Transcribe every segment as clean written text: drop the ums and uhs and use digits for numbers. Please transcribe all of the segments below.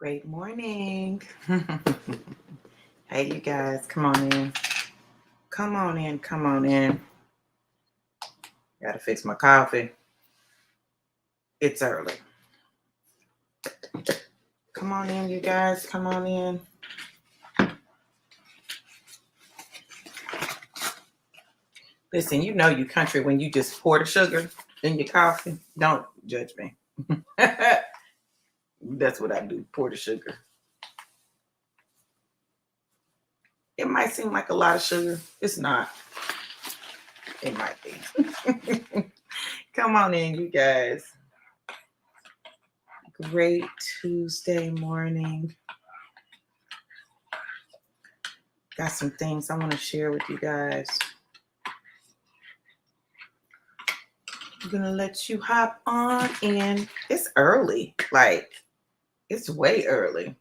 Great morning. Hey, you guys, come on in. Come on in. Come on in. Gotta fix my coffee. It's early. Come on in, you guys. Come on in. Listen, you know you country when you just pour the sugar in your coffee. Don't judge me. That's what I do. Pour the sugar. It might seem like a lot of sugar. It's not. It might be. Come on in, you guys. Great Tuesday morning. Got some things I want to share with you guys. I'm going to let you hop on in. It's early. It's way early.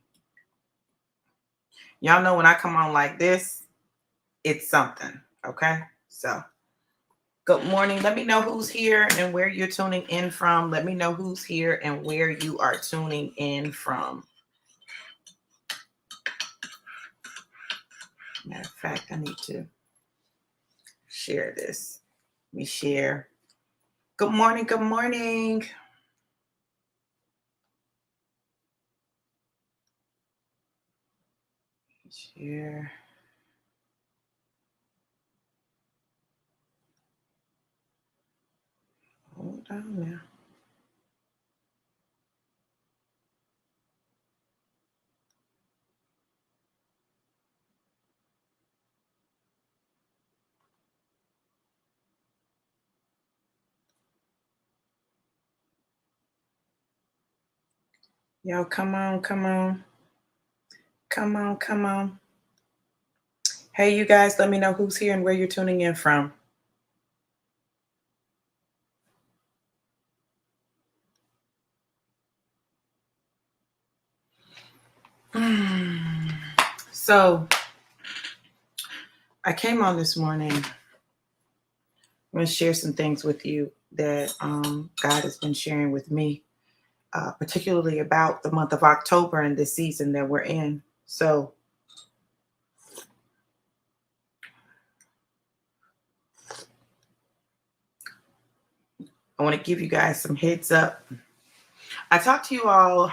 Y'all know when I come on like this, it's something. Okay? So, good morning. Let me know who's here and where you're tuning in from. Let me know who's here and where you are tuning in from. Matter of fact, I need to share this. Let me share. Good morning. Good morning. Share. Hold on now. Y'all, come on, come on. Come on, come on. Hey, you guys, let me know who's here and where you're tuning in from. So, I came on this morning. I'm going to share some things with you that God has been sharing with me, particularly about the month of October and the season that we're in. So, I want to give you guys some heads up. I talked to you all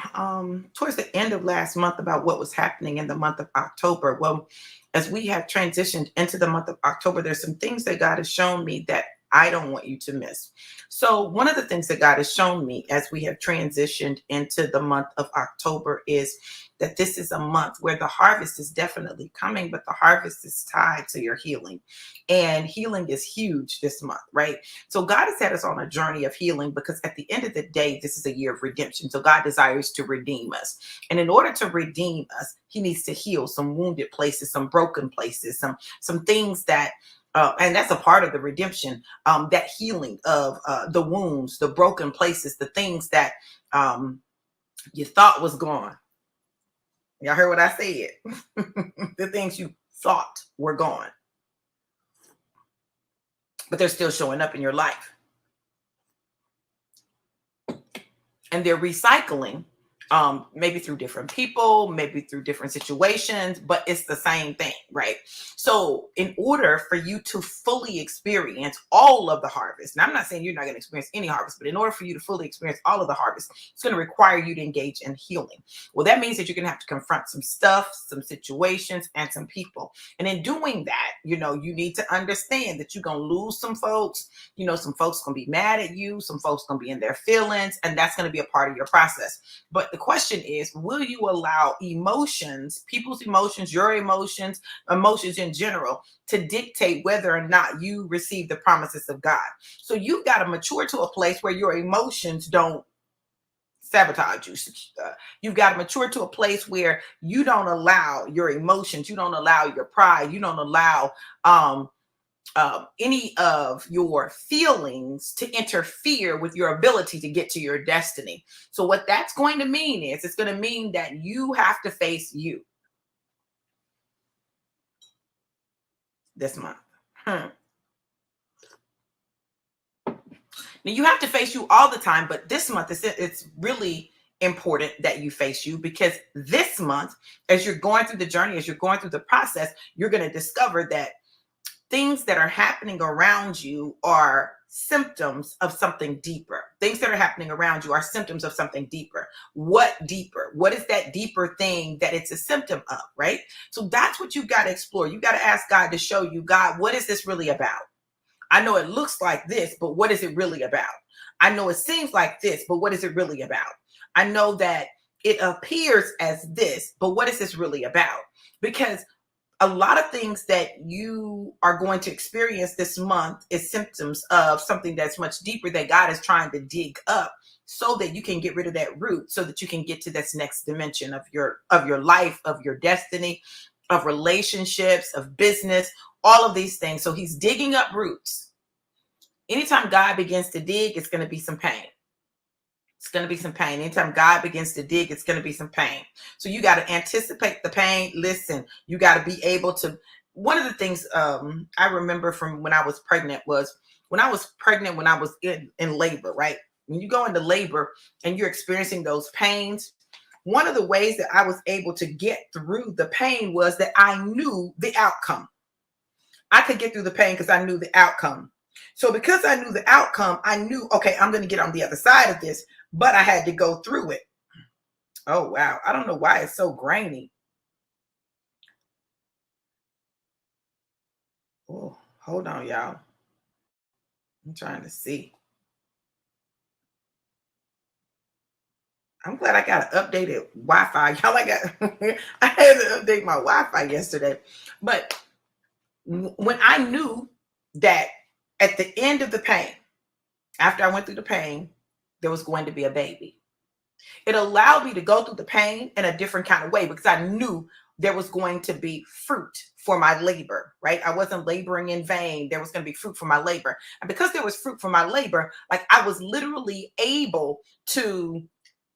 towards the end of last month about what was happening in the month of October. Well, as we have transitioned into the month of October, there's some things that God has shown me that I don't want you to miss. So one of the things that God has shown me as we have transitioned into the month of October is that this is a month where the harvest is definitely coming, but the harvest is tied to your healing. And healing is huge this month, right? So God has had us on a journey of healing because at the end of the day, this is a year of redemption. So God desires to redeem us. And in order to redeem us, he needs to heal some wounded places, some broken places, some things that and that's a part of the redemption, that healing of the wounds, the broken places, the things that you thought was gone. Y'all heard what I said? The things you thought were gone, but they're still showing up in your life. And they're recycling, maybe through different people, maybe through different situations, but it's the same thing, right? So in order for you to fully experience all of the harvest, and I'm not saying you're not going to experience any harvest, but in order for you to fully experience all of the harvest, it's going to require you to engage in healing. Well, that means that you're going to have to confront some stuff, some situations, and some people. And in doing that, you need to understand that you're going to lose some folks. Some folks going to be mad at you. Some folks going to be in their feelings, and that's going to be a part of your process. But the question is, will you allow emotions, people's emotions, your emotions in general, to dictate whether or not you receive the promises of God? So you've got to mature to a place where your emotions don't sabotage you. You've got to mature to a place where you don't allow your emotions, you don't allow your pride, you don't allow any of your feelings to interfere with your ability to get to your destiny. So what that's going to mean is it's going to mean that you have to face you this month. Now you have to face you all the time, but this month it's really important that you face you, because this month, as you're going through the journey, as you're going through the process, you're going to discover that things that are happening around you are symptoms of something deeper. Things that are happening around you are symptoms of something deeper. What deeper? What is that deeper thing that it's a symptom of, right? So that's what you got to explore. You got to ask God to show you, God, what is this really about? I know it looks like this, but what is it really about? I know it seems like this, but what is it really about? I know that it appears as this, but what is this really about? Because a lot of things that you are going to experience this month is symptoms of something that's much deeper that God is trying to dig up, so that you can get rid of that root, so that you can get to this next dimension of your life, of your destiny, of relationships, of business, all of these things. So he's digging up roots. Anytime God begins to dig, it's going to be some pain. It's going to be some pain. Anytime God begins to dig, it's going to be some pain. So you got to anticipate the pain. Listen, you got to be able to. One of the things I remember from when I was pregnant was when I was in labor, right? When you go into labor and you're experiencing those pains, one of the ways that I was able to get through the pain was that I knew the outcome. I could get through the pain because I knew the outcome. So because I knew the outcome, I knew, okay, I'm going to get on the other side of this, but I had to go through it. Oh, wow. I don't know why it's so grainy. Oh, hold on, y'all. I'm trying to see. I'm glad I got an updated Wi-Fi. Y'all, I had to update my Wi-Fi yesterday. But when I knew that at the end of the pain, after I went through the pain, there was going to be a baby. It allowed me to go through the pain in a different kind of way, because I knew there was going to be fruit for my labor, right? I wasn't laboring in vain. There was going to be fruit for my labor. And because there was fruit for my labor, like, I was literally able to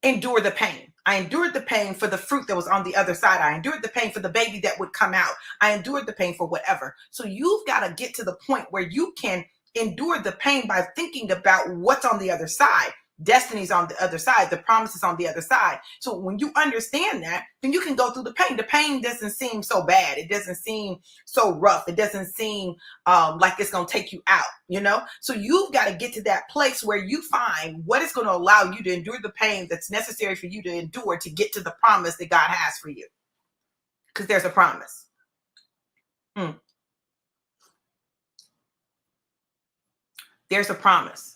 endure the pain. I endured the pain for the fruit that was on the other side. I endured the pain for the baby that would come out. I endured the pain for whatever. So you've got to get to the point where you can endure the pain by thinking about what's on the other side. Destiny's on the other side. The promise is on the other side. So when you understand that, then you can go through the pain. The pain doesn't seem so bad. It doesn't seem so rough. It doesn't seem like it's going to take you out, you know? So you've got to get to that place where you find what is going to allow you to endure the pain that's necessary for you to endure to get to the promise that God has for you. Because there's a promise. There's a promise.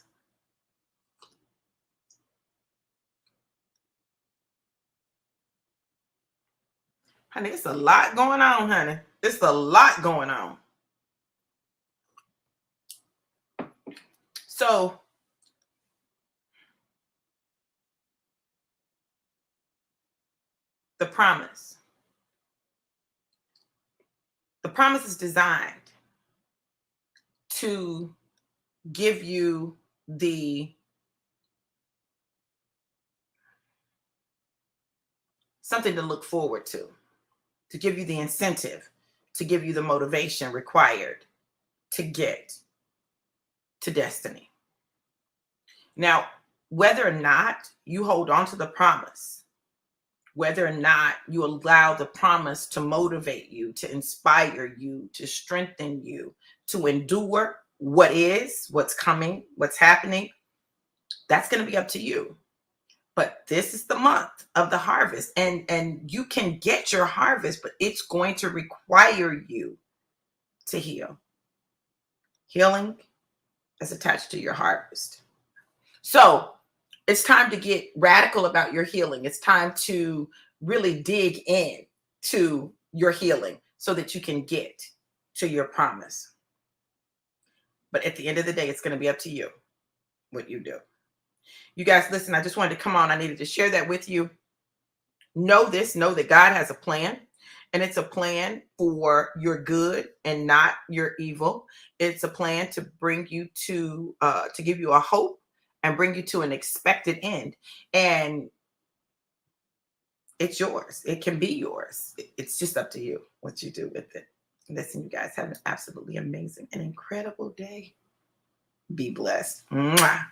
Honey, it's a lot going on, honey. It's a lot going on. So the promise. The promise is designed to give you the something to look forward to give you the incentive, to give you the motivation required to get to destiny. Now, whether or not you hold on to the promise, whether or not you allow the promise to motivate you, to inspire you, to strengthen you, to endure what is, what's coming, what's happening, that's going to be up to you. But this is the month of the harvest, and you can get your harvest, but it's going to require you to heal. Healing is attached to your harvest. So it's time to get radical about your healing. It's time to really dig in to your healing so that you can get to your promise. But at the end of the day, it's going to be up to you what you do. You guys, listen, I just wanted to come on. I needed to share that with you. Know that God has a plan, and it's a plan for your good and not your evil. It's a plan to bring you to give you a hope and bring you to an expected end. And it's yours. It can be yours. It's just up to you what you do with it. Listen, you guys have an absolutely amazing and incredible day. Be blessed. Mwah.